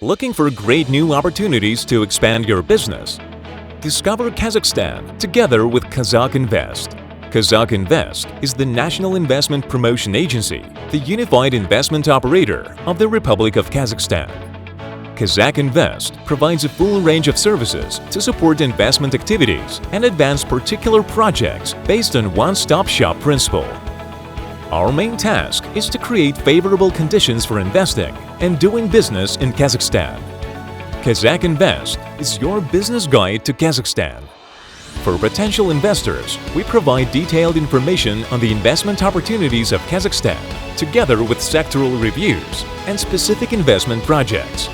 Looking for great new opportunities to expand your business? Discover Kazakhstan together with KAZAKH INVEST. KAZAKH INVEST is the national investment promotion agency, the unified investment operator of the Republic of Kazakhstan. KAZAKH INVEST provides a full range of services to support investment activities and advance particular projects based on one-stop-shop principle. Our main task is to create favorable conditions for investing and doing business in Kazakhstan. KAZAKH INVEST is your business guide to Kazakhstan. For potential investors, we provide detailed information on the investment opportunities of Kazakhstan, together with sectoral reviews and specific investment projects.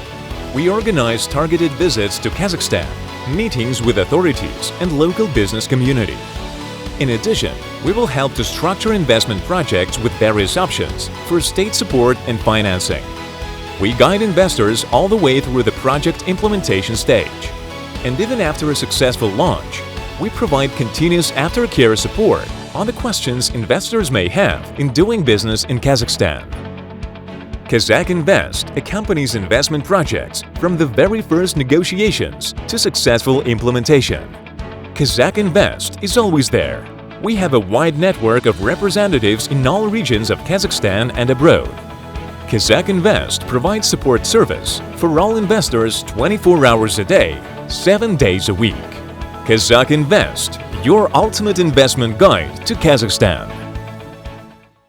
We organize targeted visits to Kazakhstan, meetings with authorities and local business community. In addition, we will help to structure investment projects with various options for state support and financing. We guide investors all the way through the project implementation stage. And even after a successful launch, we provide continuous aftercare support on the questions investors may have in doing business in Kazakhstan. KAZAKH INVEST accompanies investment projects from the very first negotiations to successful implementation. KAZAKH INVEST is always there. We have a wide network of representatives in all regions of Kazakhstan and abroad. KAZAKH INVEST provides support service for all investors 24 hours a day, 7 days a week. KAZAKH INVEST, your ultimate investment guide to Kazakhstan.